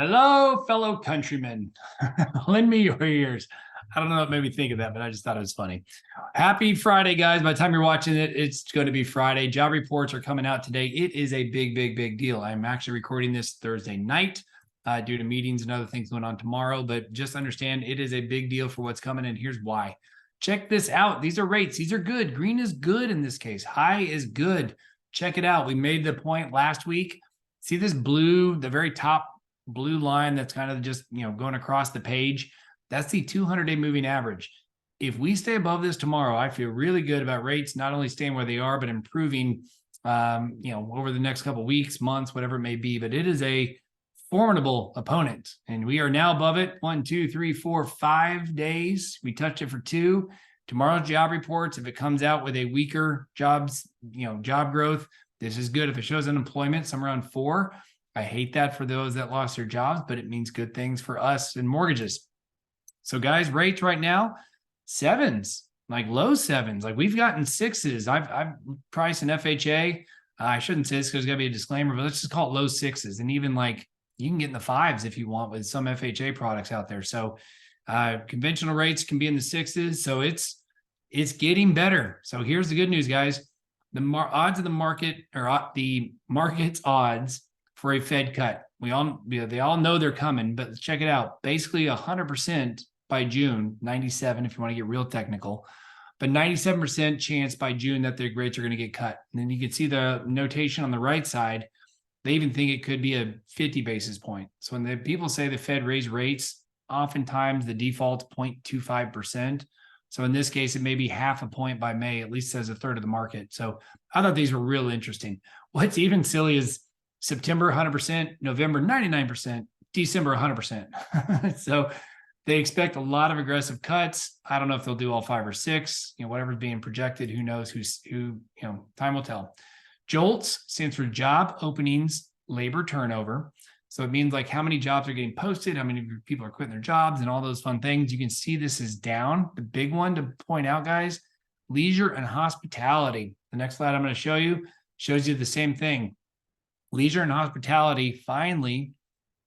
Hello, fellow countrymen. Lend me your ears. I don't know what made me think of that, but I just thought it was funny. Happy Friday, guys. By the time you're watching it, it's going to be Friday. Job reports are coming out today. It is a big deal. I'm actually recording this Thursday night due to meetings and other things going on tomorrow, but just understand it is a big deal for what's coming, and here's why. Check this out. These are rates. These are good. Green is good in this case. High is good. Check it out. We made the point last week. See this blue, the very top blue line that's kind of just, going across the page. That's the 200-day moving average. If we stay above this tomorrow, I feel really good about rates not only staying where they are, but improving, over the next couple of weeks, months, whatever it may be. But it is a formidable opponent, and we are now above it. 1, 2, 3, 4, 5 days. We touched it for 2. Tomorrow's job reports, if it comes out with a weaker job growth, this is good. If it shows unemployment somewhere around 4, I hate that for those that lost their jobs, but it means good things for us and mortgages. So guys, rates right now, 7's, like low 7's. Like we've gotten 6's. I've priced an FHA. I shouldn't say this because there's got to be a disclaimer, but let's just call it low 6's. And even like you can get in the 5's if you want with some FHA products out there. So conventional rates can be in the 6's. So it's getting better. So here's the good news, guys. The odds of the market, or the market's odds for a Fed cut. They all know they're coming, but check it out. Basically 100% by June, 97 if you want to get real technical, but 97% chance by June that the rates are going to get cut. And then you can see the notation on the right side. They even think it could be a 50 basis point. So when the people say the Fed raised rates, oftentimes the default's 0.25%. So in this case, it may be half a point by May, at least as a third of the market. So I thought these were real interesting. What's even silly is September 100%, November 99%, December 100%. So they expect a lot of aggressive cuts. I don't know if they'll do all 5 or 6, whatever's being projected. Who knows? Time will tell. JOLTS stands for job openings, labor turnover. So it means like how many jobs are getting posted, how many people are quitting their jobs, and all those fun things. You can see this is down. The big one to point out, guys, leisure and hospitality. The next slide I'm going to show you shows you the same thing. Leisure and hospitality finally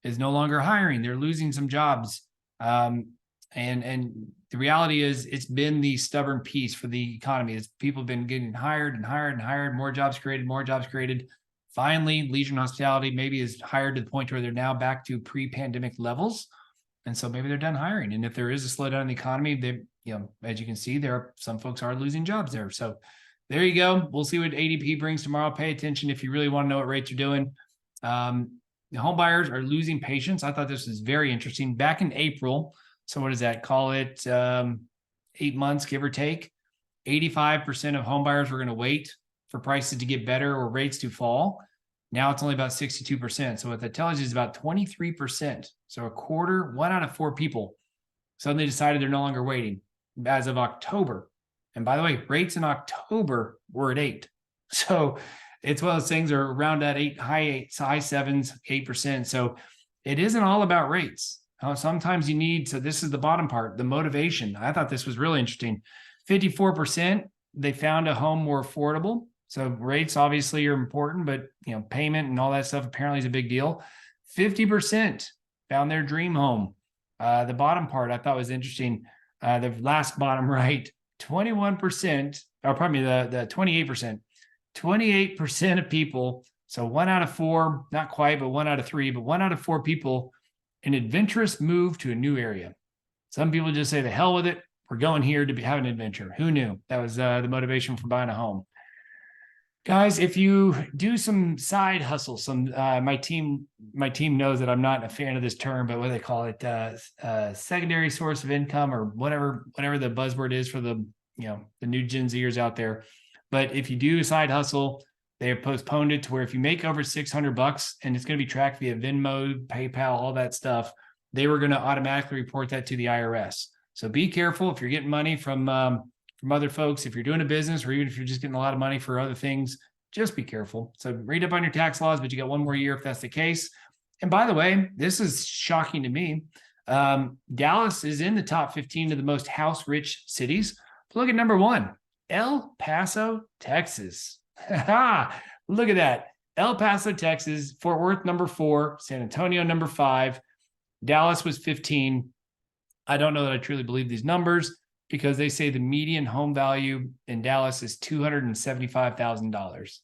is no longer hiring. They're losing some jobs. And the reality is it's been the stubborn piece for the economy. It's people have been getting hired and hired, more jobs created. Finally, leisure and hospitality maybe is hired to the point where they're now back to pre-pandemic levels. And so maybe they're done hiring. And if there is a slowdown in the economy, they, as you can see, some folks are losing jobs there. So there you go. We'll see what ADP brings tomorrow. Pay attention if you really want to know what rates are doing. The home buyers are losing patience. I thought this was very interesting. Back in April, so what does that? Call it 8 months, give or take. 85% of home buyers were going to wait for prices to get better or rates to fall. Now it's only about 62%. So what that tells you is about 23%. So a quarter, 1 out of 4 people suddenly decided they're no longer waiting as of October. And by the way, rates in October were at 8. So it's one of those things are around that 8, high 7's, 8%. So it isn't all about rates. Sometimes you need, so this is the bottom part, the motivation. I thought this was really interesting. 54%, they found a home more affordable. So rates obviously are important, but payment and all that stuff apparently is a big deal. 50% found their dream home. The bottom part I thought was interesting. The last bottom right, 21%, or pardon me, the 28%. 28% of people, so 1 out of 4, not quite, but 1 out of 3, but 1 out of 4 people, an adventurous move to a new area. Some people just say, the hell with it. We're going here to have an adventure. Who knew? That was the motivation for buying a home. Guys, if you do some side hustle, my team knows that I'm not a fan of this term, but what do they call it? Secondary source of income, or whatever the buzzword is for the new Gen Zers out there. But if you do a side hustle, they have postponed it to where if you make over $600 and it's going to be tracked via Venmo, PayPal, all that stuff, they were going to automatically report that to the IRS. So be careful if you're getting money from other folks. If you're doing a business, or even if you're just getting a lot of money for other things, just be careful. So read up on your tax laws, but you got 1 more year if that's the case. And by the way, this is shocking to me. Dallas is in the top 15 of the most house-rich cities. Look at number 1. El Paso, Texas. Look at that. El Paso, Texas, Fort Worth, number 4, San Antonio, number 5, Dallas was 15. I don't know that I truly believe these numbers because they say the median home value in Dallas is $275,000.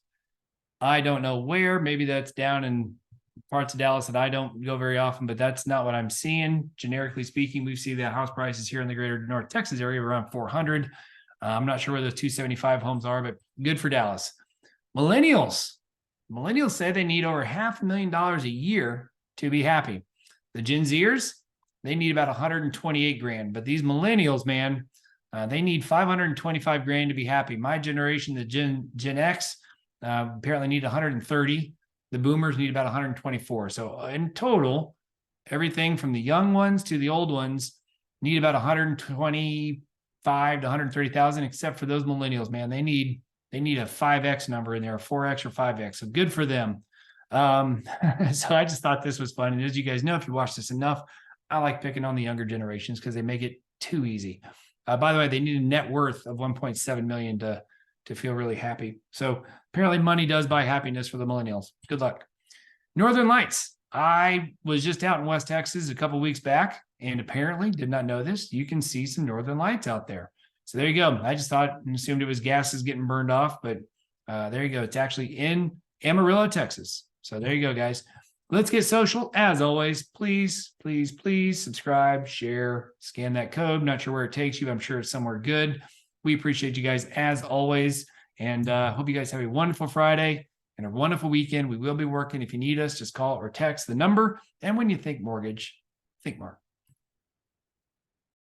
I don't know where. Maybe that's down in parts of Dallas that I don't go very often, but that's not what I'm seeing. Generically speaking, we see the house prices here in the greater North Texas area around 400. I'm not sure where those 275 homes are, but good for Dallas. Millennials say they need over $500,000 a year to be happy. The Gen Zers, they need about 128 grand, but these millennials, man, they need 525 grand to be happy. My generation, the Gen X, apparently need 130. The boomers need about 124. So in total, everything from the young ones to the old ones need about 125 to 130,000, except for those millennials, man. They need a 5X number in there, a 4X or 5X. So good for them. So I just thought this was fun. And as you guys know, if you watch this enough, I like picking on the younger generations because they make it too easy. By the way, they need a net worth of 1.7 million to feel really happy. So apparently money does buy happiness for the millennials. Good luck. Northern Lights. I was just out in West Texas a couple of weeks back and apparently did not know this. You can see some Northern Lights out there. So there you go. I just thought and assumed it was gases getting burned off, but there you go. It's actually in Amarillo, Texas. So there you go, guys. Let's get social. As always, please, please, please subscribe, share, scan that code. Not sure where it takes you. I'm sure it's somewhere good. We appreciate you guys as always. And hope you guys have a wonderful Friday and a wonderful weekend. We will be working. If you need us, just call or text the number. And when you think mortgage, think more.